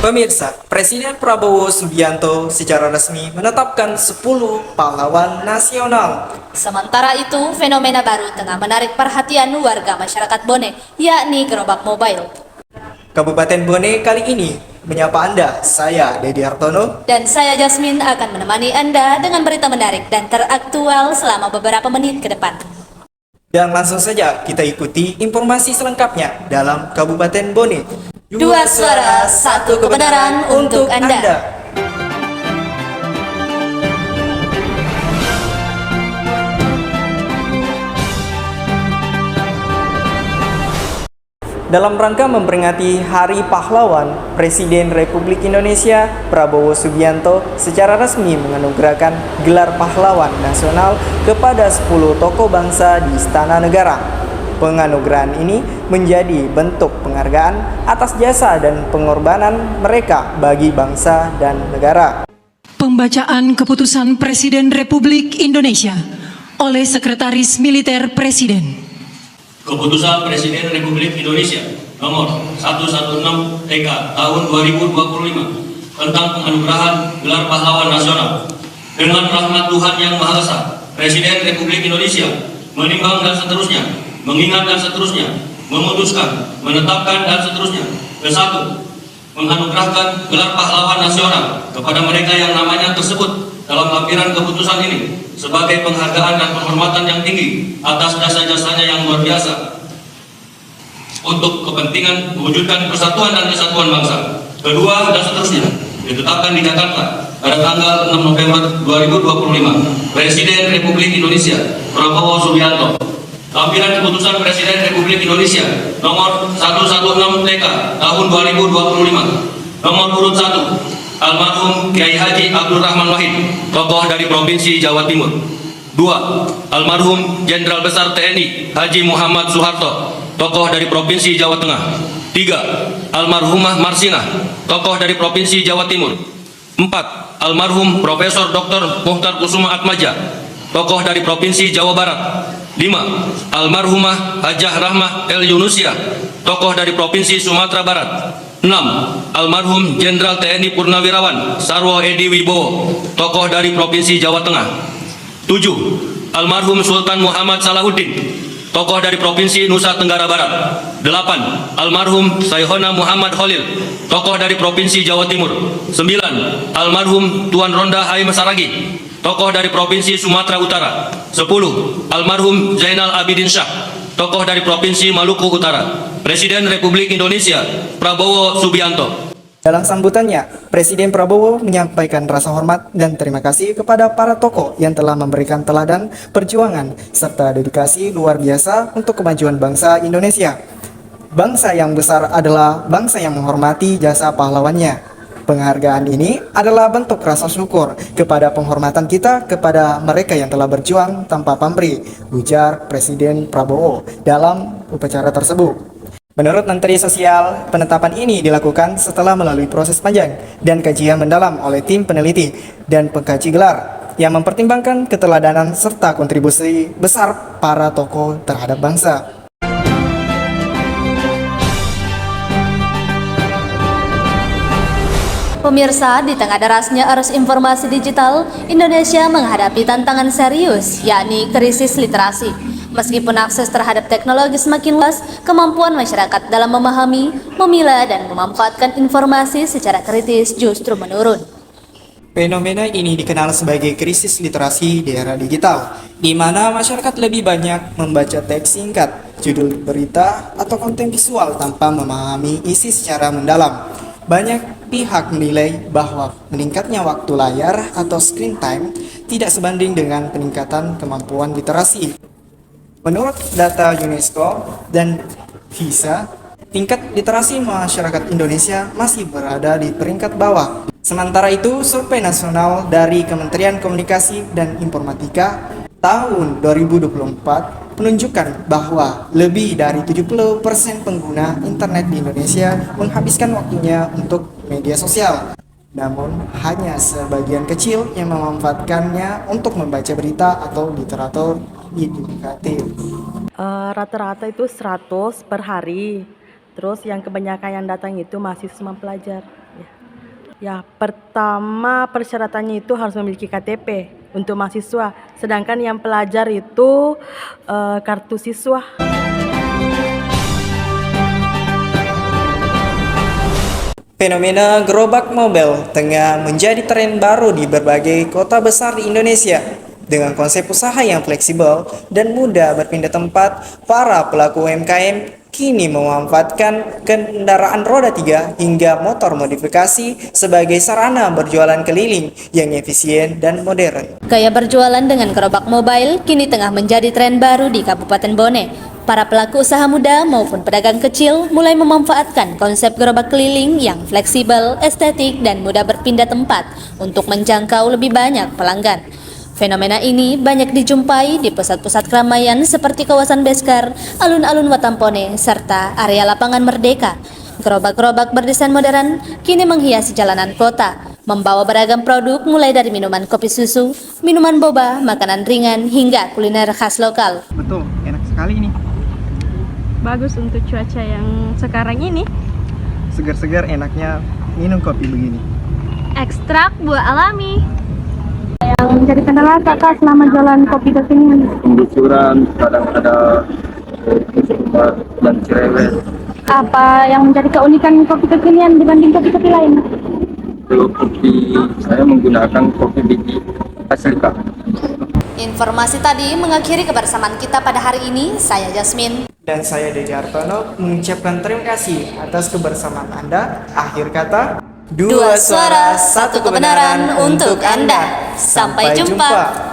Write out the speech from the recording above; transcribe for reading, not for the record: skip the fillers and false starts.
Pemirsa, Presiden Prabowo Subianto secara resmi menetapkan 10 pahlawan nasional. Sementara itu, fenomena baru tengah menarik perhatian warga masyarakat Bone, yakni gerobak mobile. Kabupaten Bone kali ini menyapa Anda, saya Dedi Hartono. Dan saya Jasmine akan menemani Anda dengan berita menarik dan teraktual selama beberapa menit ke depan. Dan langsung saja kita ikuti informasi selengkapnya dalam Kabupaten Bone. Dua suara, satu kebenaran untuk Anda. Dalam rangka memperingati Hari Pahlawan, Presiden Republik Indonesia Prabowo Subianto secara resmi menganugerahkan gelar pahlawan nasional kepada 10 tokoh bangsa di Istana Negara. Penganugerahan ini menjadi bentuk penghargaan atas jasa dan pengorbanan mereka bagi bangsa dan negara. Pembacaan keputusan Presiden Republik Indonesia oleh Sekretaris Militer Presiden. Keputusan Presiden Republik Indonesia nomor 116 TK tahun 2025 tentang penganugerahan gelar pahlawan nasional. Dengan rahmat Tuhan Yang Maha Esa, Presiden Republik Indonesia menimbang dan seterusnya, mengingat dan seterusnya, memutuskan, menetapkan dan seterusnya. Ke-1, menganugerahkan gelar pahlawan nasional kepada mereka yang namanya tersebut dalam lampiran keputusan ini sebagai penghargaan dan penghormatan yang tinggi atas jasa-jasanya yang luar biasa untuk kepentingan mewujudkan persatuan dan kesatuan bangsa. Kedua, dan seterusnya, ditetapkan di Jakarta pada tanggal 6 November 2025, Presiden Republik Indonesia Prabowo Subianto. Lampiran keputusan Presiden Republik Indonesia nomor 116 TK tahun 2025, nomor urut 1, Almarhum Kiai Haji Abdul Rahman Wahid, tokoh dari Provinsi Jawa Timur. 2. Almarhum Jenderal Besar TNI Haji Muhammad Soeharto, tokoh dari Provinsi Jawa Tengah. 3. Almarhumah Marsinah, tokoh dari Provinsi Jawa Timur. 4. Almarhum Profesor Dr. Muhtar Kusuma Atmaja, tokoh dari Provinsi Jawa Barat. 5. Almarhumah Hajah Rahmah El Yunusia, tokoh dari Provinsi Sumatera Barat. 6. Almarhum Jenderal TNI Purnawirawan Sarwo Edi Wibowo, tokoh dari Provinsi Jawa Tengah. 7. Almarhum Sultan Muhammad Salahuddin, tokoh dari Provinsi Nusa Tenggara Barat. 8. Almarhum Sayhona Muhammad Khalil, tokoh dari Provinsi Jawa Timur. 9. Almarhum Tuan Ronda Haim Saragi, tokoh dari Provinsi Sumatera Utara. 10. Almarhum Zainal Abidin Shah, tokoh dari Provinsi Maluku Utara. Presiden Republik Indonesia Prabowo Subianto. Dalam sambutannya, Presiden Prabowo menyampaikan rasa hormat dan terima kasih kepada para tokoh yang telah memberikan teladan perjuangan serta dedikasi luar biasa untuk kemajuan bangsa Indonesia. Bangsa yang besar adalah bangsa yang menghormati jasa pahlawannya. Penghargaan ini adalah bentuk rasa syukur kepada penghormatan kita kepada mereka yang telah berjuang tanpa pamrih, ujar Presiden Prabowo dalam upacara tersebut. Menurut Menteri Sosial, penetapan ini dilakukan setelah melalui proses panjang dan kajian mendalam oleh tim peneliti dan pengkaji gelar yang mempertimbangkan keteladanan serta kontribusi besar para tokoh terhadap bangsa. Pemirsa, di tengah derasnya arus informasi digital, Indonesia menghadapi tantangan serius, yakni krisis literasi. Meskipun akses terhadap teknologi semakin luas, kemampuan masyarakat dalam memahami, memilah, dan memanfaatkan informasi secara kritis justru menurun. Fenomena ini dikenal sebagai krisis literasi di era digital, di mana masyarakat lebih banyak membaca teks singkat, judul berita, atau konten visual tanpa memahami isi secara mendalam. Banyak pihak menilai bahwa meningkatnya waktu layar atau screen time tidak sebanding dengan peningkatan kemampuan literasi. Menurut data UNESCO dan HISA, tingkat literasi masyarakat Indonesia masih berada di peringkat bawah. Sementara itu, survei nasional dari Kementerian Komunikasi dan Informatika tahun 2024 menunjukkan bahwa lebih dari 70% pengguna internet di Indonesia menghabiskan waktunya untuk media sosial. Namun, hanya sebagian kecil yang memanfaatkannya untuk membaca berita atau literatur edukatif. Rata-rata itu 100 per hari. Terus yang kebanyakan yang datang itu mahasiswa pelajar. Ya. Ya, pertama persyaratannya itu harus memiliki KTP untuk mahasiswa. Sedangkan yang pelajar itu kartu siswa. Fenomena gerobak mobil tengah menjadi tren baru di berbagai kota besar di Indonesia. Dengan konsep usaha yang fleksibel dan mudah berpindah tempat, para pelaku UMKM kini memanfaatkan kendaraan roda 3 hingga motor modifikasi sebagai sarana berjualan keliling yang efisien dan modern. Gaya berjualan dengan gerobak mobile kini tengah menjadi tren baru di Kabupaten Bone. Para pelaku usaha muda maupun pedagang kecil mulai memanfaatkan konsep gerobak keliling yang fleksibel, estetik, dan mudah berpindah tempat untuk menjangkau lebih banyak pelanggan. Fenomena ini banyak dijumpai di pusat-pusat keramaian seperti kawasan Beskar, alun-alun Watampone, serta area lapangan Merdeka. Gerobak-gerobak berdesain modern kini menghiasi jalanan kota, membawa beragam produk mulai dari minuman kopi susu, minuman boba, makanan ringan, hingga kuliner khas lokal. Betul, enak sekali ini. Bagus untuk cuaca yang sekarang ini. Segar-segar enaknya minum kopi begini. Ekstrak buah alami. Yang menjadi kendala kakak selama jualan kopi kekinian? Penggusuran, kadang ada kesulitan dan cerewet. Apa yang menjadi keunikan kopi kekinian dibanding kopi-kopi lain? Kalau kopi, saya menggunakan kopi biji asli Kak. Informasi tadi mengakhiri kebersamaan kita pada hari ini. Saya Jasmine. Dan saya Dedi Hartono mengucapkan terima kasih atas kebersamaan Anda. Akhir kata, Dua suara, satu kebenaran untuk Anda. Sampai jumpa.